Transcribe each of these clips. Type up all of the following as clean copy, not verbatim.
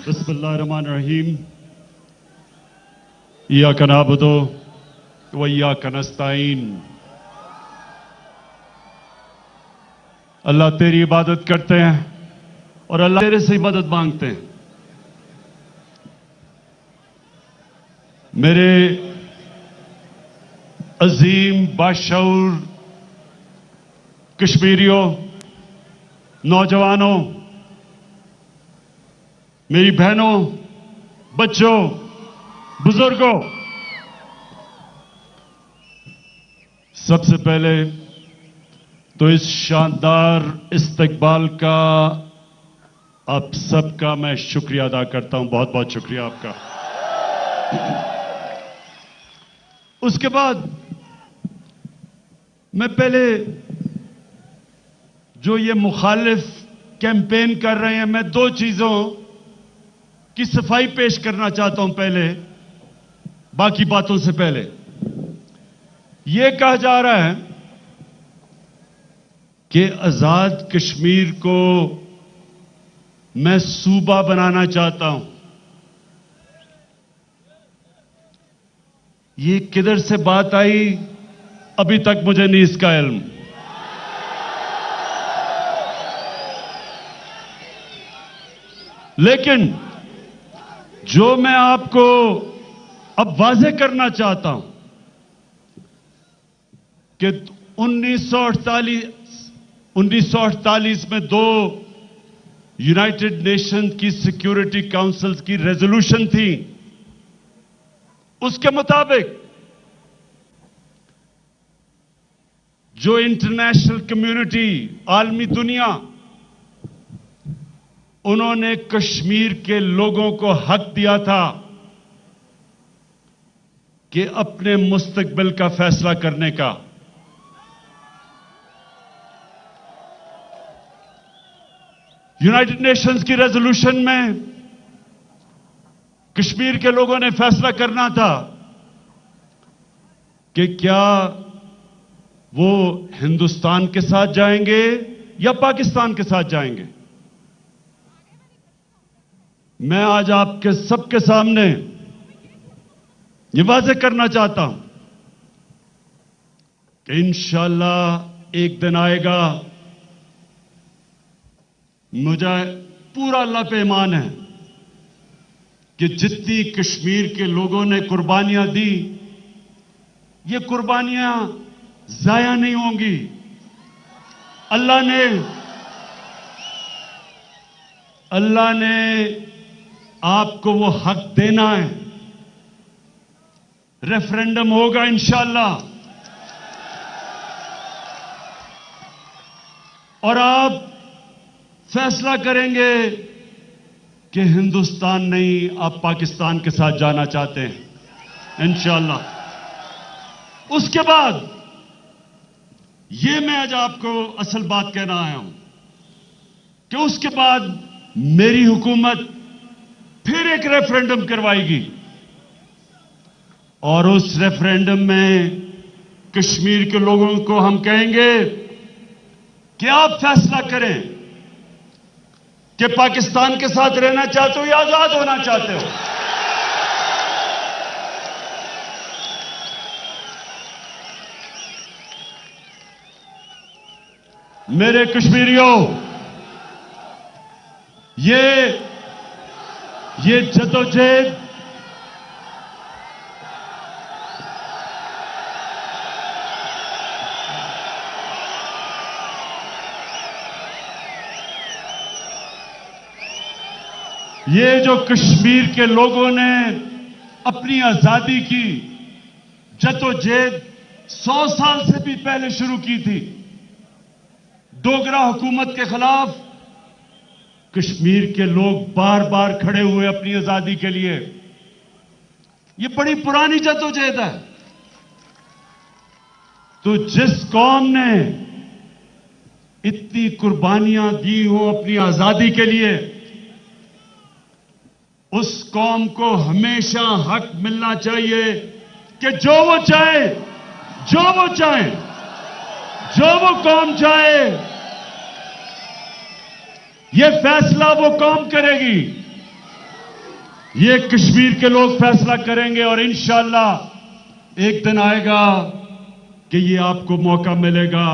बिस्मिल्लाहिर्रहमानिर्रहीम। इय्याका नअबुदु व इय्याका नस्तईन। अल्लाह तेरी इबादत करते हैं और अल्लाह तेरे से मदद मांगते हैं। मेरे अजीम बाशऊर कश्मीरियों, नौजवानों, मेरी बहनों, बच्चों, बुजुर्गों, सबसे पहले तो इस शानदार इस्तकबाल का आप सबका मैं शुक्रिया अदा करता हूं। बहुत बहुत शुक्रिया आपका। उसके बाद मैं पहले जो ये मुखालिफ कैंपेन कर रहे हैं, मैं दो चीजों की सफाई पेश करना चाहता हूं। पहले बाकी बातों से पहले यह कहा जा रहा है कि आजाद कश्मीर को मैं सूबा बनाना चाहता हूं। ये किधर से बात आई अभी तक मुझे नहीं इसका इल्म। लेकिन जो मैं आपको अब वाज़ेह करना चाहता हूं कि 1948 में दो यूनाइटेड नेशन की सिक्योरिटी काउंसिल की रेजोल्यूशन थी। उसके मुताबिक जो इंटरनेशनल कम्युनिटी, आलमी दुनिया, उन्होंने कश्मीर के लोगों को हक दिया था कि अपने मुस्तकबिल का फैसला करने का। यूनाइटेड नेशंस की रेजोल्यूशन में कश्मीर के लोगों ने फैसला करना था कि क्या वो हिंदुस्तान के साथ जाएंगे या पाकिस्तान के साथ जाएंगे। मैं आज आपके सबके सामने ये वाज़ेह करना चाहता हूं कि इंशाअल्लाह एक दिन आएगा, मुझे पूरा अल्लाह पे ईमान है कि जितनी कश्मीर के लोगों ने कुर्बानियां दी, ये कुर्बानियां जाया नहीं होंगी। अल्लाह ने आपको वो हक देना है। रेफरेंडम होगा इंशाअल्लाह और आप फैसला करेंगे कि हिंदुस्तान नहीं, आप पाकिस्तान के साथ जाना चाहते हैं इंशाअल्लाह। उसके बाद ये मैं आज आपको असल बात कहना आया हूं कि उसके बाद मेरी हुकूमत फिर एक रेफरेंडम करवाएगी और उस रेफरेंडम में कश्मीर के लोगों को हम कहेंगे कि आप फैसला करें कि पाकिस्तान के साथ रहना चाहते हो या आजाद होना चाहते हो। मेरे कश्मीरियों, ये जदोजहद ये जो कश्मीर के लोगों ने अपनी आजादी की जदोजहद 100 साल से भी पहले शुरू की थी, डोगरा हुकूमत के खिलाफ कश्मीर के लोग बार बार खड़े हुए अपनी आजादी के लिए। ये बड़ी पुरानी जद्दोजहद है। तो जिस कौम ने इतनी कुर्बानियां दी हो अपनी आजादी के लिए, उस कौम को हमेशा हक मिलना चाहिए कि जो वो चाहे, जो वो कौम चाहे, ये फैसला वो कौम करेगी। ये कश्मीर के लोग फैसला करेंगे और इंशाअल्लाह एक दिन आएगा कि ये आपको मौका मिलेगा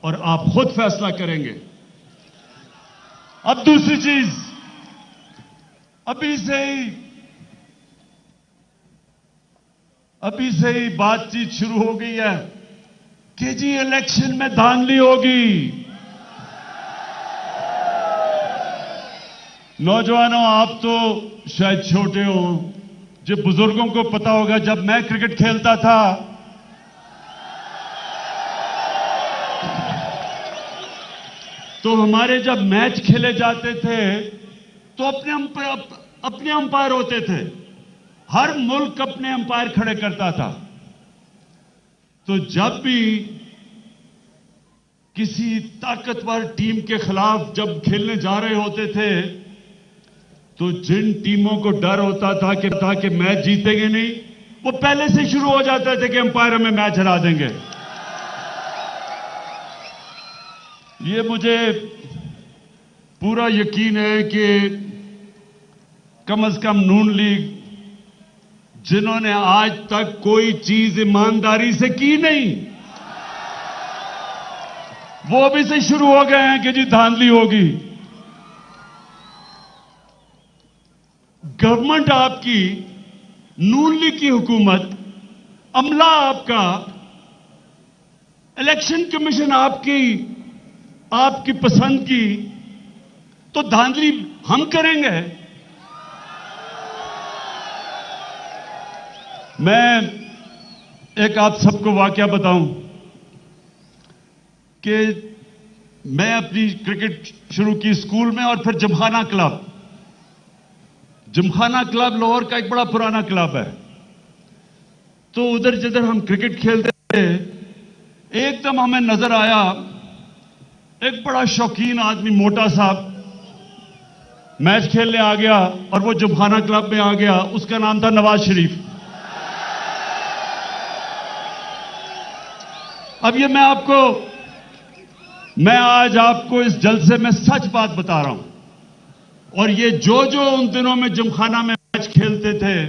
और आप खुद फैसला करेंगे। अब दूसरी चीज, अभी से ही बातचीत शुरू हो गई है कि जी इलेक्शन में धांधली होगी। नौजवानों, आप तो शायद छोटे हो, जब बुजुर्गों को पता होगा, जब मैं क्रिकेट खेलता था तो हमारे जब मैच खेले जाते थे तो अपने अंपायर होते थे। हर मुल्क अपने अंपायर खड़े करता था। तो जब भी किसी ताकतवर टीम के खिलाफ जब खेलने जा रहे होते थे तो जिन टीमों को डर होता था कि मैच जीतेंगे नहीं, वो पहले से शुरू हो जाते थे कि अंपायर हमें मैच हरा देंगे। ये मुझे पूरा यकीन है कि कम से कम नून लीग, जिन्होंने आज तक कोई चीज ईमानदारी से की नहीं, वो अभी से शुरू हो गए हैं कि जी धांधली होगी। गवर्नमेंट आपकी, नून लीग की हुकूमत, अमला आपका, इलेक्शन कमीशन आपकी पसंद की, तो धांधली हम करेंगे। मैं एक आप सबको वाकया बताऊं कि मैं अपनी क्रिकेट शुरू की स्कूल में और फिर जिमखाना क्लब लाहौर का एक बड़ा पुराना क्लब है। तो उधर जिधर हम क्रिकेट खेलते थे, एकदम हमें नजर आया एक बड़ा शौकीन आदमी, मोटा साहब, मैच खेलने आ गया और वो जिमखाना क्लब में आ गया। उसका नाम था नवाज शरीफ। अब ये मैं आज आपको इस जलसे में सच बात बता रहा हूं, और ये जो उन दिनों में जिमखाना में मैच खेलते थे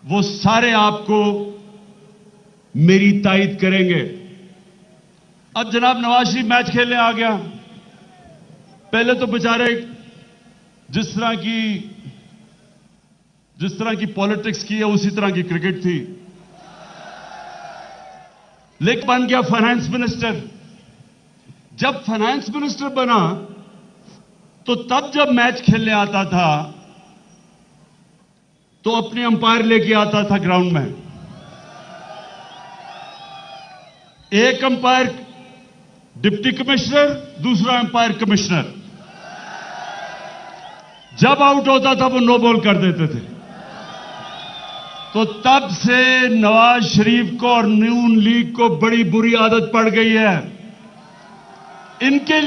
वो सारे आपको मेरी तायद करेंगे। अब जनाब नवाज शरीफ मैच खेलने आ गया। पहले तो बेचारे जिस तरह की पॉलिटिक्स की है उसी तरह की क्रिकेट थी, लेकिन बन गया फाइनेंस मिनिस्टर। जब फाइनेंस मिनिस्टर बना तो तब जब मैच खेलने आता था तो अपने अंपायर लेके आता था ग्राउंड में। एक अंपायर डिप्टी कमिश्नर, दूसरा अंपायर कमिश्नर। जब आउट होता था वो नो बॉल कर देते थे। तो तब से नवाज शरीफ को और नून लीग को बड़ी बुरी आदत पड़ गई है। इनके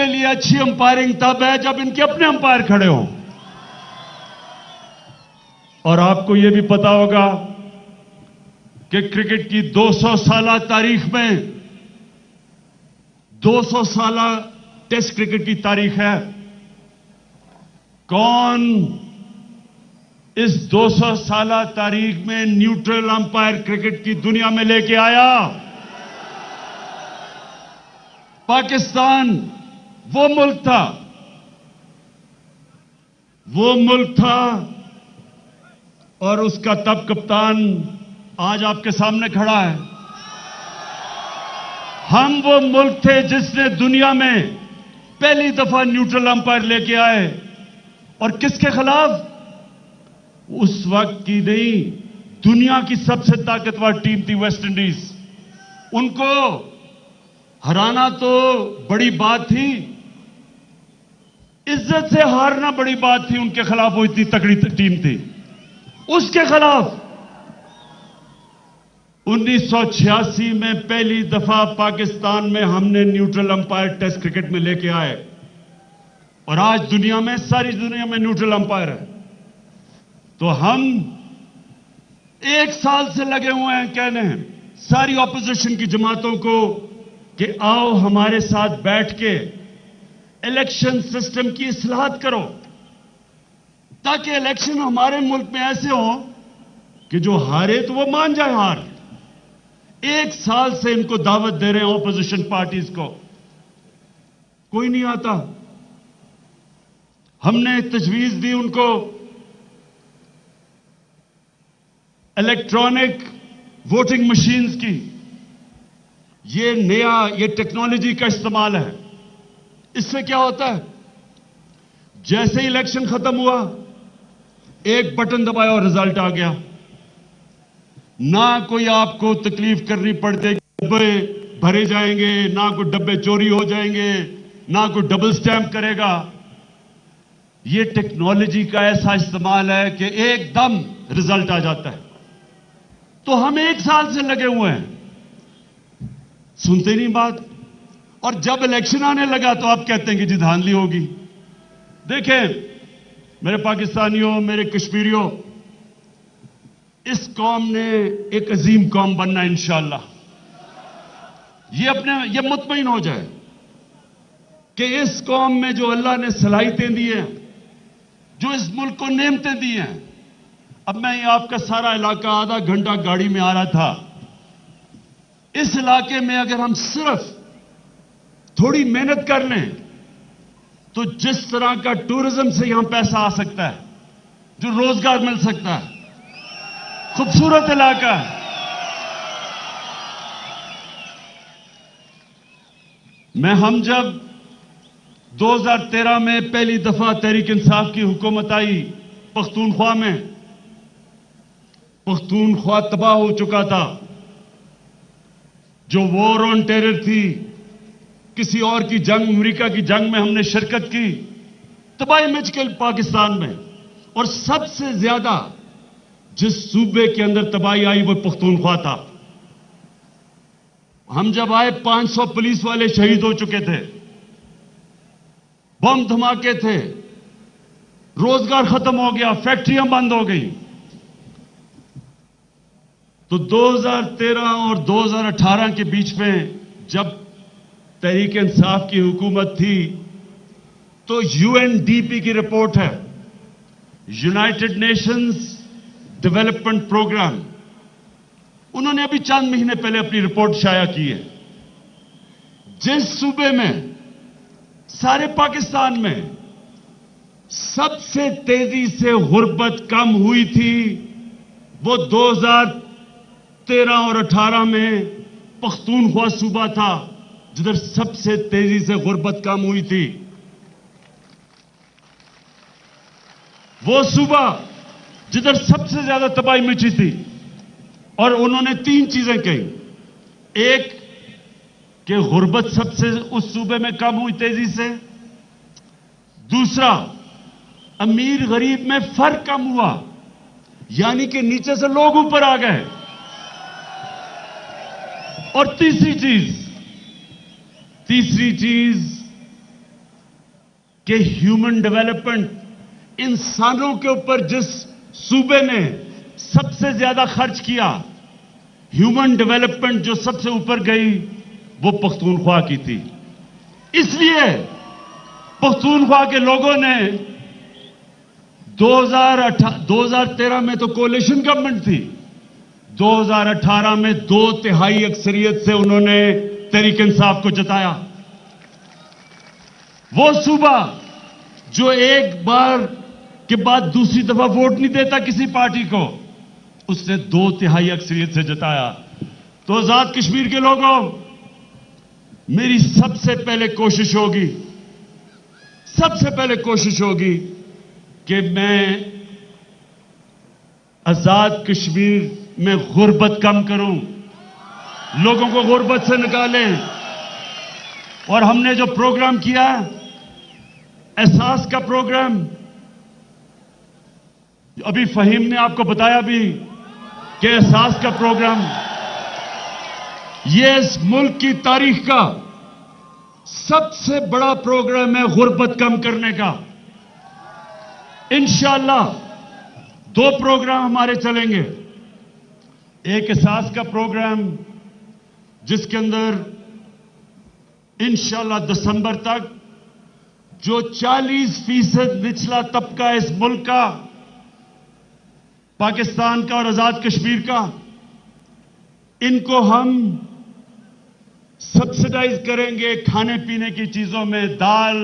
लिए अच्छी अंपायरिंग तब है जब इनके अपने अंपायर खड़े हों। और आपको यह भी पता होगा कि क्रिकेट की 200 साला तारीख में 200 साला टेस्ट क्रिकेट की तारीख है। कौन इस 200 साला तारीख में न्यूट्रल अंपायर क्रिकेट की दुनिया में लेके आया? पाकिस्तान वो मुल्क था और उसका तब कप्तान आज आपके सामने खड़ा है। हम वो मुल्क थे जिसने दुनिया में पहली दफा न्यूट्रल अंपायर लेके आए, और किसके खिलाफ? उस वक्त की नहीं, दुनिया की सबसे ताकतवर टीम थी वेस्ट इंडीज। उनको हराना तो बड़ी बात थी, इज्जत से हारना बड़ी बात थी। उनके खिलाफ वो इतनी तगड़ी टीम थी। उसके खिलाफ 1986 में पहली दफा पाकिस्तान में हमने न्यूट्रल अंपायर टेस्ट क्रिकेट में लेके आए, और आज दुनिया में, सारी दुनिया में न्यूट्रल अंपायर है। तो हम 1 साल से लगे हुए हैं कहने सारी ऑपोजिशन की जमातों को कि आओ हमारे साथ बैठ के इलेक्शन सिस्टम की इस्लाहत करो। ताकि इलेक्शन हमारे मुल्क में ऐसे हो कि जो हारे तो वो मान जाए हार। 1 साल से इनको दावत दे रहे हैं ऑपोजिशन पार्टीज को, कोई नहीं आता। हमने तजवीज दी उनको इलेक्ट्रॉनिक वोटिंग मशीन्स की। ये नया, ये टेक्नोलॉजी का इस्तेमाल है। इससे क्या होता है, जैसे ही इलेक्शन खत्म हुआ, एक बटन दबाया और रिजल्ट आ गया। ना कोई आपको तकलीफ करनी पड़ती, डब्बे भरे जाएंगे, ना कोई डब्बे चोरी हो जाएंगे, ना कोई डबल स्टैंप करेगा। यह टेक्नोलॉजी का ऐसा इस्तेमाल है कि एकदम रिजल्ट आ जाता है। तो हम 1 साल से लगे हुए हैं, सुनते नहीं बात। और जब इलेक्शन आने लगा तो आप कहते हैं कि जी धांधली होगी। देखें मेरे पाकिस्तानियों, मेरे कश्मीरियों, इस कौम ने एक अजीम कौम बनना है इंशाअल्लाह। ये मुतमईन हो जाए कि इस कौम में जो अल्लाह ने सलाहियतें दी हैं, जो इस मुल्क को नेमतें दी हैं। अब मैं ये आपका सारा इलाका आधा घंटा गाड़ी में आ रहा था। इस इलाके में अगर हम सिर्फ थोड़ी मेहनत कर लें तो जिस तरह का टूरिज्म से यहां पैसा आ सकता है, जो रोजगार मिल सकता है, खूबसूरत इलाका है। हम जब 2013 में पहली दफा तहरीक इंसाफ की हुकूमत आई पख्तूनख्वा में, पख्तूनख्वा तबाह हो चुका था। जो वॉर ऑन टेरर थी, किसी और की जंग, अमेरिका की जंग में हमने शिरकत की, तबाही मच गई पाकिस्तान में। और सबसे ज्यादा जिस सूबे के अंदर तबाही आई वो पख्तूनख्वा था। हम जब आए 500 पुलिस वाले शहीद हो चुके थे, बम धमाके थे, रोजगार खत्म हो गया, फैक्ट्रियां बंद हो गई। तो 2013 और 2018 के बीच में जब तहरीक इंसाफ की हुकूमत थी तो यूएनडीपी की रिपोर्ट है, यूनाइटेड नेशंस डेवलपमेंट प्रोग्राम, उन्होंने अभी चंद महीने पहले अपनी रिपोर्ट शाया की है। जिस सूबे में, सारे पाकिस्तान में सबसे तेजी से गुर्बत कम हुई थी, वो 2013 और 18 में पख्तूनख्वा सूबा था, जिधर सबसे तेजी से गुर्बत कम हुई थी। वो सूबा जिधर सबसे ज्यादा तबाही मची थी। और उन्होंने 3 चीजें कही। एक, कि गुर्बत सबसे उस सूबे में कम हुई तेजी से। दूसरा, अमीर गरीब में फर्क कम हुआ, यानी कि नीचे से लोग ऊपर आ गए। और तीसरी चीज कि ह्यूमन डेवलपमेंट, इंसानों के ऊपर जिस सूबे ने सबसे ज्यादा खर्च किया, ह्यूमन डेवलपमेंट जो सबसे ऊपर गई, वो पख्तूनख्वा की थी। इसलिए पख्तूनख्वा के लोगों ने 2013 में तो कोalition गवर्नमेंट थी, 2018 में 2/3 अक्सरियत से उन्होंने तहरीक इंसाफ को जताया। वो सूबा जो एक बार के बाद दूसरी दफा वोट नहीं देता किसी पार्टी को, उसने 2/3 अक्सरियत से जताया। तो आजाद कश्मीर के लोगों, मेरी सबसे पहले कोशिश होगी कि मैं आजाद कश्मीर में गुर्बत कम करूं, लोगों को गुर्बत से निकालें। और हमने जो प्रोग्राम किया, एहसास का प्रोग्राम, अभी फहीम ने आपको बताया भी कि एहसास का प्रोग्राम यह इस मुल्क की तारीख का सबसे बड़ा प्रोग्राम है गुर्बत कम करने का। इंशाअल्लाह 2 प्रोग्राम हमारे चलेंगे। एक एहसास का प्रोग्राम जिसके अंदर इंशाअल्लाह दिसंबर तक जो 40% निचला तबका इस मुल्क का, पाकिस्तान का और आजाद कश्मीर का, इनको हम सब्सिडाइज करेंगे खाने पीने की चीजों में, दाल,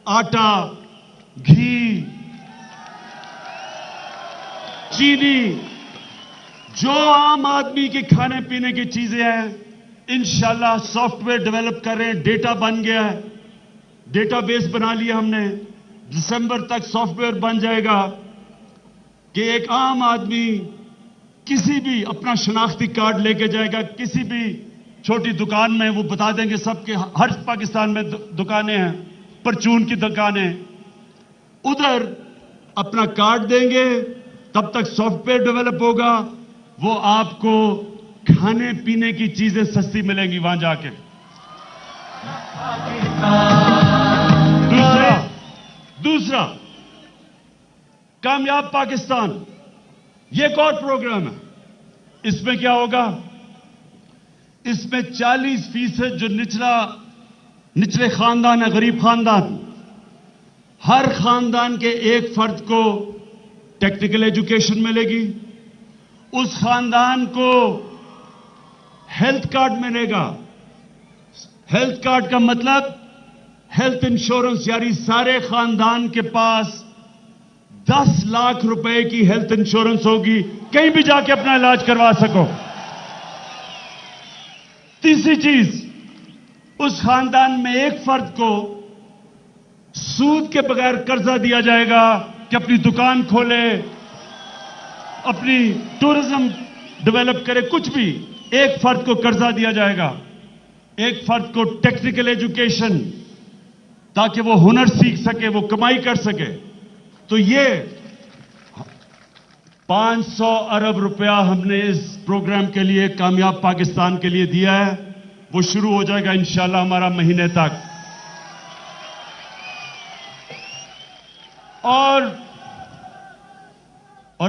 आटा, घी, चीनी, जो आम आदमी के खाने पीने की चीजें हैं, इंशाल्लाह सॉफ्टवेयर डेवलप कर रहे हैं, डेटा बन गया है, डेटाबेस बना लिया हमने, दिसंबर तक सॉफ्टवेयर बन जाएगा कि एक आम आदमी किसी भी अपना शनाख्ती कार्ड लेके जाएगा, किसी भी छोटी दुकान में, वो बता देंगे, सबके हर पाकिस्तान में दुकानें हैं, परचून की दुकानें, उधर अपना कार्ड देंगे, तब तक सॉफ्टवेयर डेवलप होगा, वो आपको खाने पीने की चीजें सस्ती मिलेंगी वहां जाके। दूसरा कामयाब पाकिस्तान, ये एक और प्रोग्राम है। इसमें क्या होगा? इसमें 40% जो निचले खानदान है, गरीब खानदान, हर खानदान के एक फर्द को टेक्निकल एजुकेशन मिलेगी, उस खानदान को हेल्थ कार्ड मिलेगा। हेल्थ कार्ड का मतलब हेल्थ इंश्योरेंस, यानी सारे खानदान के पास 10 लाख रुपए की हेल्थ इंश्योरेंस होगी, कहीं भी जाके अपना इलाज करवा सको। तीसरी चीज, उस खानदान में एक फर्द को सूद के बगैर कर्जा दिया जाएगा कि अपनी दुकान खोले, अपनी टूरिज्म डेवलप करे, कुछ भी, एक फर्द को कर्जा दिया जाएगा, एक फर्द को टेक्निकल एजुकेशन, ताकि वो हुनर सीख सके, वो कमाई कर सके। तो ये 500 अरब रुपया हमने इस प्रोग्राम के लिए, कामयाब पाकिस्तान के लिए दिया है। वो शुरू हो जाएगा इंशाल्लाह हमारा महीने तक। और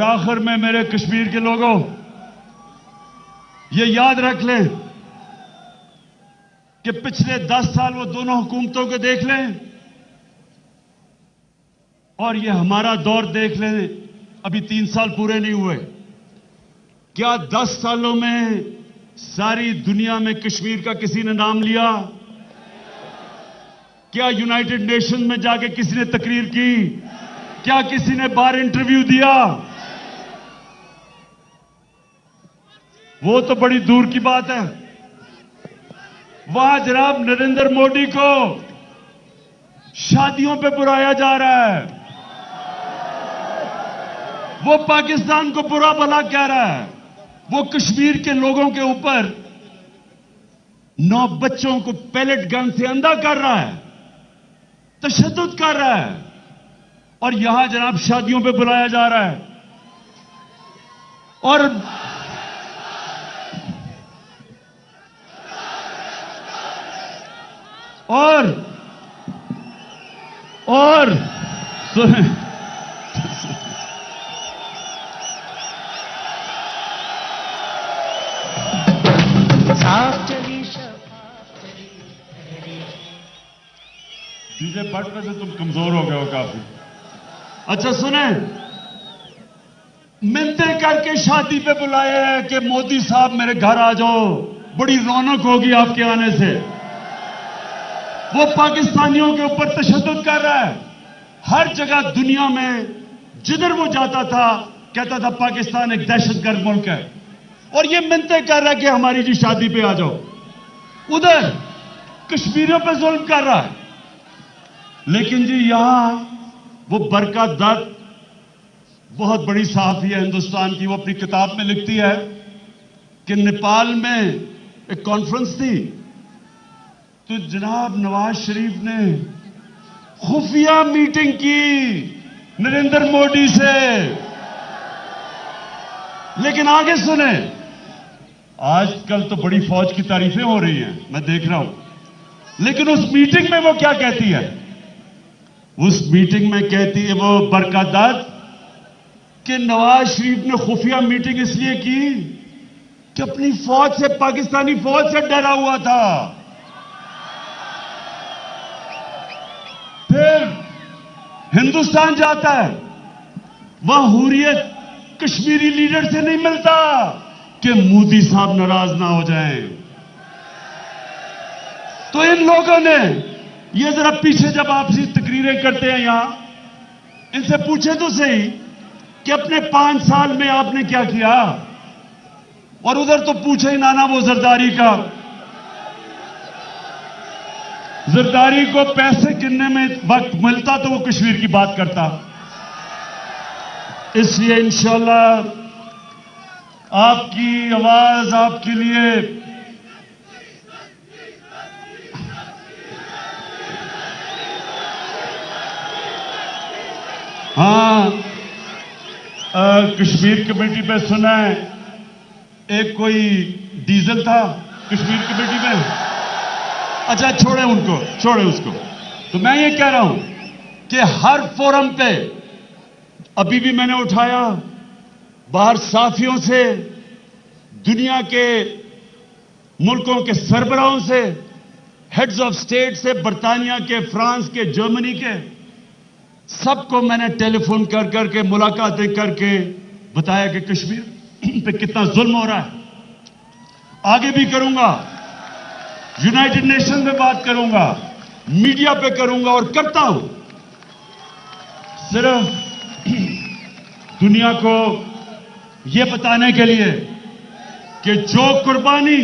आखिर में मेरे कश्मीर के लोगों, ये याद रख लें कि पिछले 10 साल वो दोनों हुकूमतों को देख लें और ये हमारा दौर देख लें, अभी 3 साल पूरे नहीं हुए। क्या 10 सालों में सारी दुनिया में कश्मीर का किसी ने नाम लिया? क्या यूनाइटेड नेशन में जाके किसी ने तकरीर की? क्या किसी ने बाहर इंटरव्यू दिया? वो तो बड़ी दूर की बात है। वहां जनाब नरेंद्र मोदी को शादियों पे बुलाया जा रहा है, वो पाकिस्तान को बुरा भला कह रहा है, वो कश्मीर के लोगों के ऊपर 9 बच्चों को पैलेट गन से अंधा कर रहा है, तशद्दुद कर रहा है, और यहां जनाब शादियों पे बुलाया जा रहा है। और सुने, डीजे बटने से तुम कमजोर हो गए हो काफी। अच्छा सुने, मिलते करके शादी पे बुलाया है कि मोदी साहब मेरे घर आ जाओ, बड़ी रौनक होगी आपके आने से। वो पाकिस्तानियों के ऊपर तशद्दुद कर रहा है। हर जगह दुनिया में जिधर वो जाता था कहता था पाकिस्तान एक दहशतगर्द मुल्क है, और ये मिन्नतें कर रहा है कि हमारी जी शादी पे आ जाओ। उधर कश्मीरियों पे जुल्म कर रहा है। लेकिन जी यहां वो बरकत दत्त, बहुत बड़ी सहाफी है हिंदुस्तान की, वो अपनी किताब में लिखती है कि नेपाल में एक कॉन्फ्रेंस थी, तो जनाब नवाज शरीफ ने खुफिया मीटिंग की नरेंद्र मोदी से। लेकिन आगे सुने, आजकल तो बड़ी फौज की तारीफें हो रही हैं, मैं देख रहा हूं, लेकिन उस मीटिंग में वो क्या कहती है? उस मीटिंग में कहती है वो बरकत दत्त कि नवाज शरीफ ने खुफिया मीटिंग इसलिए की कि अपनी फौज से, पाकिस्तानी फौज से डरा हुआ था। फिर हिंदुस्तान जाता है, वहां हुर्रियत कश्मीरी लीडर से नहीं मिलता कि मोदी साहब नाराज ना हो जाएं। तो इन लोगों ने ये जरा पीछे जब आपसी तकरीरें करते हैं यहां, इनसे पूछे तो सही कि अपने 5 साल में आपने क्या किया। और उधर तो पूछे ही नाना वो जरदारी का, जरदारी को पैसे गिनने में वक्त मिलता तो वो कश्मीर की बात करता। इसलिए इंशाअल्लाह आपकी आवाज आपके लिए कश्मीर कमेटी पे सुना है एक कोई डीजल था कश्मीर कमेटी में। अच्छा छोड़े उनको, छोड़े उसको। तो मैं ये कह रहा हूं कि हर फोरम पे अभी भी मैंने उठाया, बाहर साथियों से, दुनिया के मुल्कों के सरबराहों से, हेड्स ऑफ स्टेट से, बर्तानिया के, फ्रांस के, जर्मनी के, सबको मैंने टेलीफोन कर करके मुलाकातें करके बताया कि कश्मीर पे कितना जुल्म हो रहा है। आगे भी करूंगा, यूनाइटेड नेशन में बात करूंगा, मीडिया पे करूंगा और करता हूं। सिर्फ दुनिया को यह बताने के लिए कि जो कुर्बानी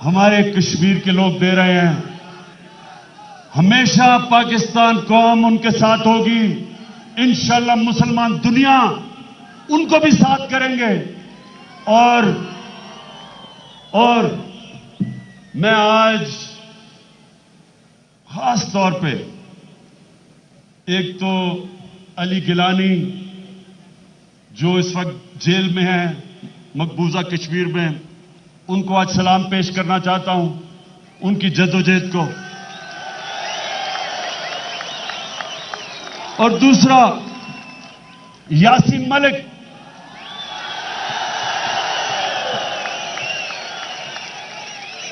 हमारे कश्मीर के लोग दे रहे हैं, हमेशा पाकिस्तान कौम उनके साथ होगी। इंशाअल्लाह मुसलमान दुनिया उनको भी साथ करेंगे। और मैं आज खास तौर पे एक तो अली गिलानी जो इस वक्त जेल में है मकबूजा कश्मीर में, उनको आज सलाम पेश करना चाहता हूं, उनकी जद्दोजहद को। और दूसरा यासीन मलिक,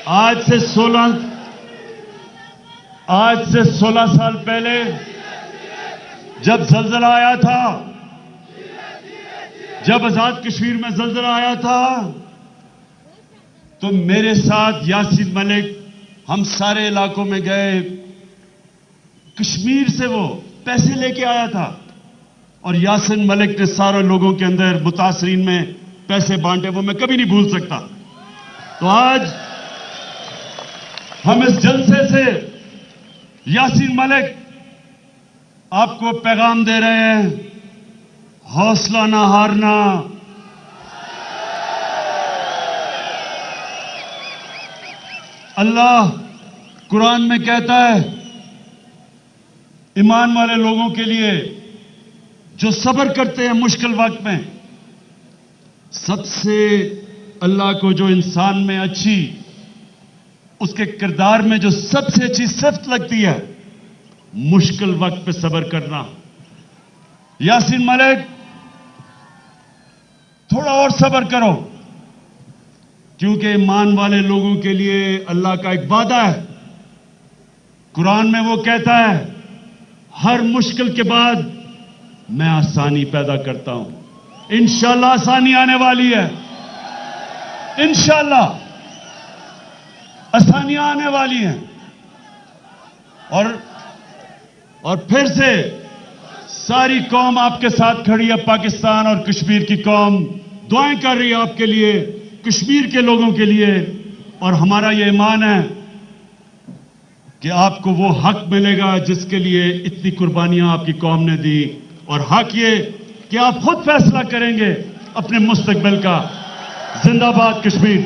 आज से 16 साल पहले जब जल्जला आया था, जब आजाद कश्मीर में जल्जला आया था, तो मेरे साथ यासीन मलिक हम सारे इलाकों में गए। कश्मीर से वो पैसे लेके आया था और यासीन मलिक ने सारे लोगों के अंदर मुतासरीन में पैसे बांटे, वो मैं कभी नहीं भूल सकता। तो आज हम इस जलसे से यासीन मलिक आपको पैगाम दे रहे हैं, हौसला ना हारना। अल्लाह कुरान में कहता है ईमान वाले लोगों के लिए जो सब्र करते हैं मुश्किल वक्त में, सबसे अल्लाह को जो इंसान में अच्छी, उसके किरदार में जो सबसे अच्छी सिफ्त लगती है, मुश्किल वक्त पे सब्र करना। यासीन मलिक थोड़ा और सब्र करो, क्योंकि ईमान वाले लोगों के लिए अल्लाह का एक वादा है। कुरान में वो कहता है हर मुश्किल के बाद मैं आसानी पैदा करता हूं। इंशाअल्लाह आसानी आने वाली है, इंशाअल्लाह आसानियां आने वाली हैं। और फिर से सारी कौम आपके साथ खड़ी है, पाकिस्तान और कश्मीर की कौम दुआएं कर रही है आपके लिए, कश्मीर के लोगों के लिए। और हमारा ये ईमान है कि आपको वो हक मिलेगा जिसके लिए इतनी कुर्बानियां आपकी कौम ने दी, और हक ये कि आप खुद फैसला करेंगे अपने मुस्तकबिल का। जिंदाबाद कश्मीर।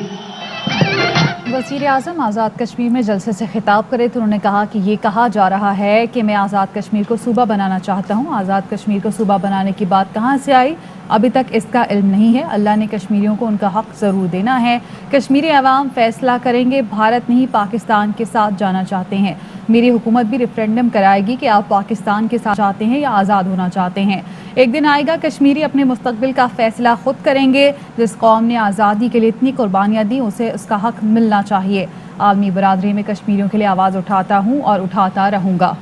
वज़ीर आज़म आज़ाद कश्मीर में जलसे से खिताब करे तो उन्होंने कहा कि ये कहा जा रहा है कि मैं आज़ाद कश्मीर को सूबा बनाना चाहता हूँ। आज़ाद कश्मीर को सूबा बनाने की बात कहाँ से आई, अभी तक इसका इल्म नहीं है। अल्लाह ने कश्मीरियों को उनका हक ज़रूर देना है। कश्मीरी अवाम फैसला करेंगे, भारत नहीं पाकिस्तान के साथ जाना चाहते हैं। मेरी हुकूमत भी रेफरेंडम कराएगी कि आप पाकिस्तान के साथ चाहते हैं या आज़ाद होना चाहते हैं। एक दिन आएगा कश्मीरी अपने मुस्तकबिल का फैसला खुद करेंगे। जिस कौम ने आज़ादी के लिए इतनी कुर्बानियाँ दी उसे उसका हक मिलना चाहिए। आलमी बरादरी में कश्मीरियों के लिए आवाज़ उठाता हूँ और उठाता रहूँगा।